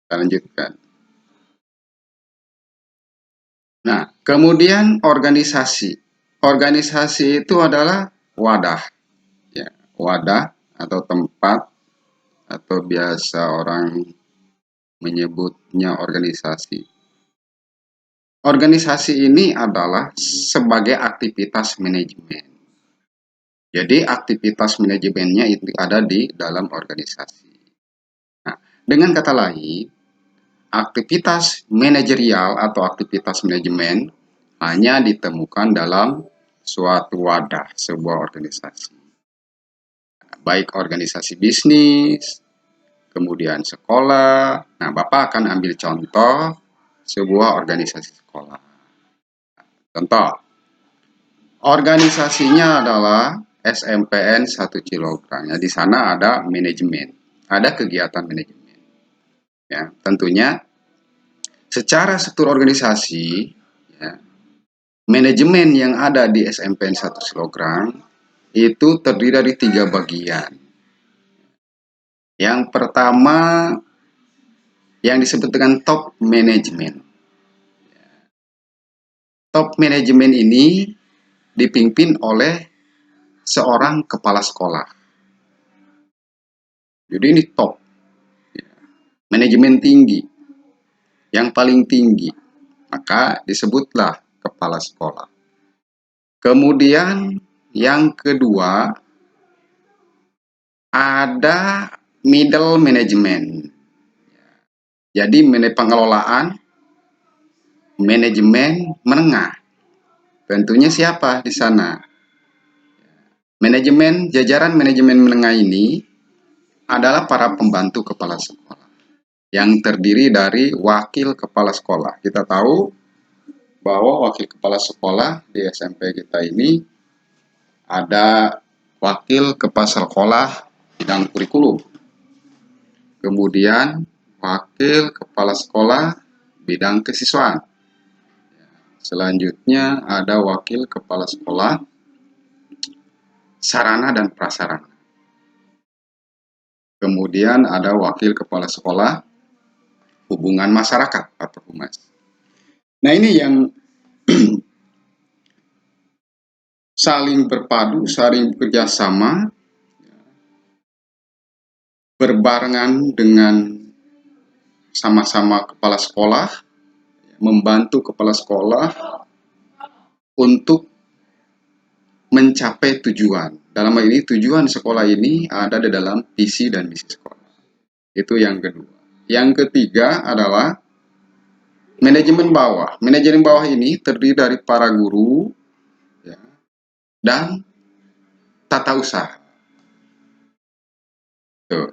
Kita lanjutkan. Nah, kemudian organisasi. Organisasi itu adalah wadah, ya, wadah atau tempat atau biasa orang menyebutnya organisasi. Organisasi ini adalah sebagai aktivitas manajemen. Jadi aktivitas manajemennya itu ada di dalam organisasi. Nah, dengan kata lain, aktivitas manajerial atau aktivitas manajemen hanya ditemukan dalam suatu wadah, sebuah organisasi. Baik organisasi bisnis, kemudian sekolah. Nah, Bapak akan ambil contoh sebuah organisasi sekolah. Contoh, organisasinya adalah SMPN 1 kilogram. Ya, di sana ada manajemen, ada kegiatan manajemen. Ya, tentunya secara struktur organisasi, ya, manajemen yang ada di SMPN 1 kilogram itu terdiri dari 3 bagian. Yang pertama yang disebut dengan top management. Top management ini dipimpin oleh seorang kepala sekolah. Jadi ini top, manajemen tinggi, yang paling tinggi, maka disebutlah kepala sekolah. Kemudian yang kedua ada middle management. Jadi pengelolaan manajemen menengah. Tentunya siapa di sana? Manajemen, jajaran manajemen menengah ini adalah para pembantu kepala sekolah yang terdiri dari wakil kepala sekolah. Kita tahu bahwa wakil kepala sekolah di SMP kita ini ada wakil kepala sekolah bidang kurikulum, kemudian wakil kepala sekolah bidang kesiswaan, selanjutnya ada wakil kepala sekolah sarana dan prasarana, kemudian ada wakil kepala sekolah hubungan masyarakat atau humas. Nah, ini yang saling berpadu, saling bekerjasama, berbarengan dengan sama-sama kepala sekolah, membantu kepala sekolah untuk mencapai tujuan. Dalam hal ini tujuan sekolah ini ada di dalam visi dan misi sekolah. Itu yang kedua. Yang ketiga adalah manajemen bawah. Manajemen bawah ini terdiri dari para guru, ya, dan tata usaha. Tuh.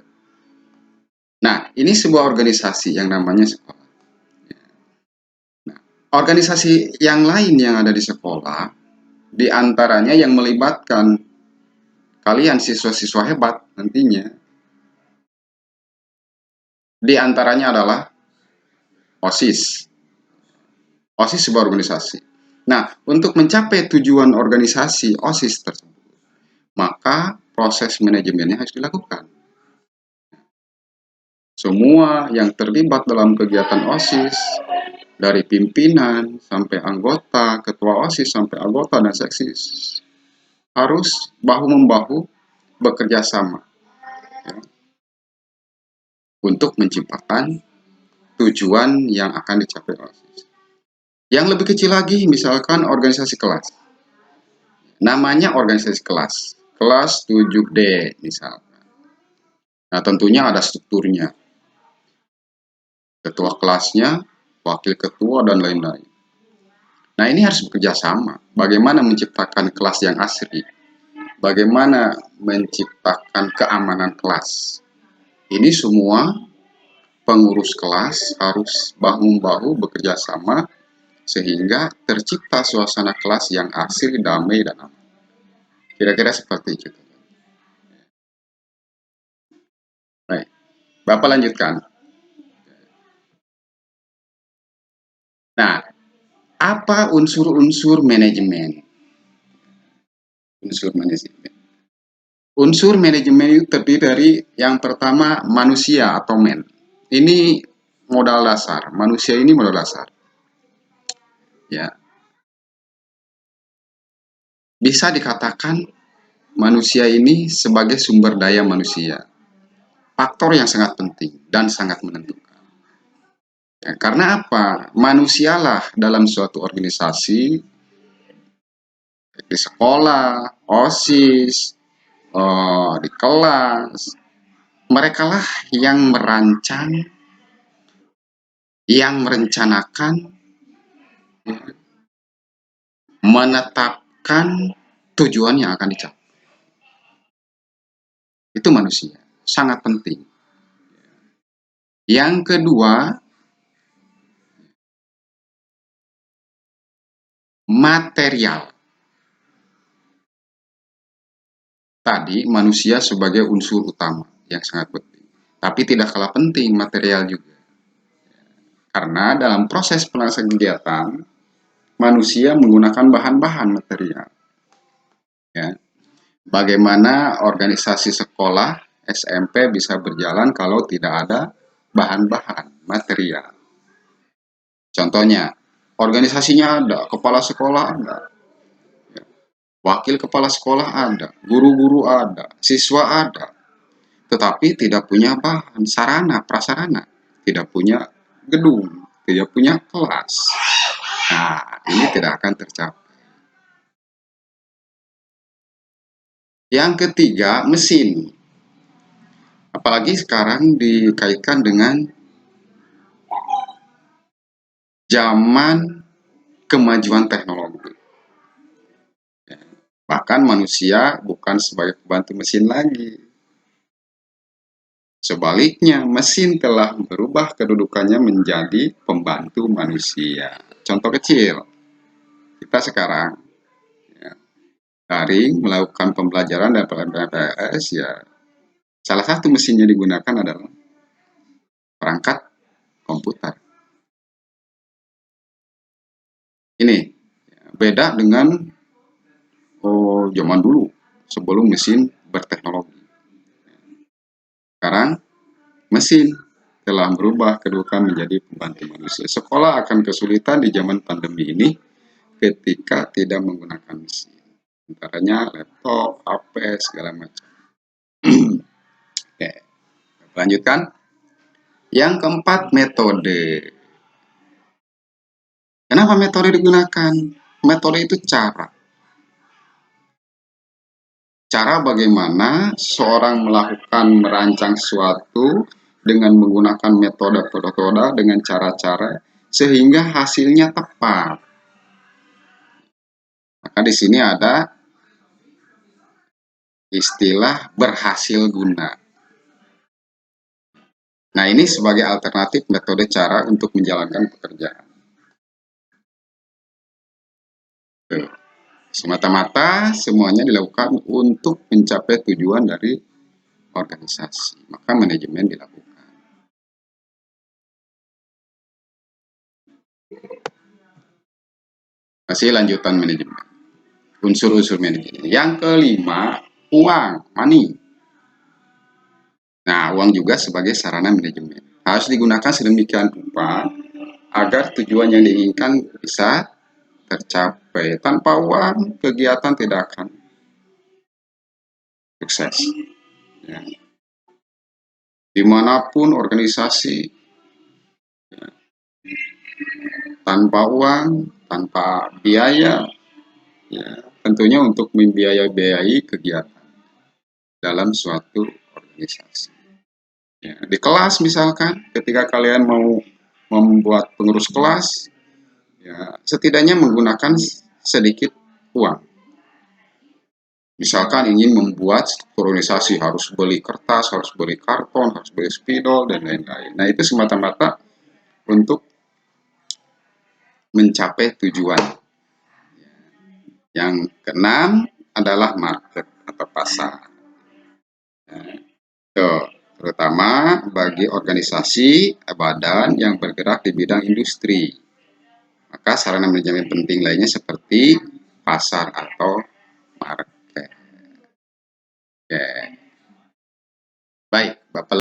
Nah, ini sebuah organisasi yang namanya sekolah. Nah, organisasi yang lain yang ada di sekolah, di antaranya yang melibatkan kalian siswa-siswa hebat nantinya, di antaranya adalah OSIS. OSIS sebuah organisasi. Nah, untuk mencapai tujuan organisasi OSIS tersebut, maka proses manajemennya harus dilakukan. Semua yang terlibat dalam kegiatan OSIS, dari pimpinan sampai anggota, ketua OSIS sampai anggota dan seksis, harus bahu-membahu bekerja sama, ya, untuk menciptakan tujuan yang akan dicapai OSIS. Yang lebih kecil lagi, misalkan organisasi kelas. Namanya organisasi kelas. Kelas 7D misalkan. Nah, tentunya ada strukturnya. Ketua kelasnya, wakil ketua, dan lain-lain. Nah, ini harus bekerja sama. Bagaimana menciptakan kelas yang asri? Bagaimana menciptakan keamanan kelas? Ini semua pengurus kelas harus bahu-membahu bekerja sama sehingga tercipta suasana kelas yang asri, damai, dan aman. Kira-kira seperti itu. Baik, Bapak lanjutkan. Nah, apa unsur-unsur manajemen? Unsur manajemen. Unsur manajemen itu terdiri dari yang pertama manusia atau men. Ini modal dasar. Manusia ini modal dasar. Ya, bisa dikatakan manusia ini sebagai sumber daya manusia. Faktor yang sangat penting dan sangat menentukan. Ya, karena apa? Manusialah dalam suatu organisasi, di sekolah, OSIS, di kelas, merekalah yang merancang, yang merencanakan, menetapkan tujuan yang akan dicapai. Itu manusia, sangat penting. Yang kedua, material. Tadi manusia sebagai unsur utama yang sangat penting. Tapi tidak kalah penting material juga. Karena dalam proses pelaksanaan kegiatan, manusia menggunakan bahan-bahan material. Ya. Bagaimana organisasi sekolah SMP bisa berjalan kalau tidak ada bahan-bahan material. Contohnya, organisasinya ada, kepala sekolah ada, wakil kepala sekolah ada, guru-guru ada, siswa ada, tetapi tidak punya bahan, sarana, prasarana, tidak punya gedung, tidak punya kelas. Nah, ini tidak akan tercapai. Yang ketiga, mesin. Apalagi sekarang dikaitkan dengan zaman kemajuan teknologi. Bahkan manusia bukan sebagai pembantu mesin lagi. Sebaliknya, mesin telah berubah kedudukannya menjadi pembantu manusia. Contoh kecil, kita sekarang daring melakukan pembelajaran dan pelajaran PLS, ya salah satu mesinnya digunakan adalah perangkat komputer. Ini beda dengan zaman dulu sebelum mesin berteknologi. Sekarang mesin telah berubah kedudukan menjadi pembantu manusia. Sekolah akan kesulitan di zaman pandemi ini ketika tidak menggunakan mesin. Antaranya laptop, HP, segala macam. Oke, lanjutkan. Yang keempat, metode. Kenapa metode digunakan? Metode itu cara. Cara bagaimana seorang merancang sesuatu dengan menggunakan metode-metode dengan cara-cara sehingga hasilnya tepat. Maka di sini ada istilah berhasil guna. Nah, ini sebagai alternatif metode cara untuk menjalankan pekerjaan. Semata-mata semuanya dilakukan untuk mencapai tujuan dari organisasi. Maka manajemen dilakukan. Masih lanjutan manajemen. Unsur-unsur manajemen. Yang kelima, uang, money. Nah, uang juga sebagai sarana manajemen. Harus digunakan sedemikian rupa agar tujuan yang diinginkan bisa tercapai. Tanpa uang, kegiatan tidak akan sukses. Ya. Dimanapun organisasi, ya, tanpa uang, tanpa biaya, ya, tentunya untuk membiayai kegiatan dalam suatu organisasi. Ya, di kelas misalkan, ketika kalian mau membuat pengurus kelas, ya, setidaknya menggunakan sedikit uang. Misalkan ingin membuat organisasi harus beli kertas, harus beli karton, harus beli spidol, dan lain-lain. Nah, itu semata-mata untuk mencapai tujuan. Yang keenam adalah market atau pasar. Terutama bagi organisasi badan yang bergerak di bidang industri. Maka sarana manajemen penting lainnya seperti pasar atau market. Oke. Baik, Bapak.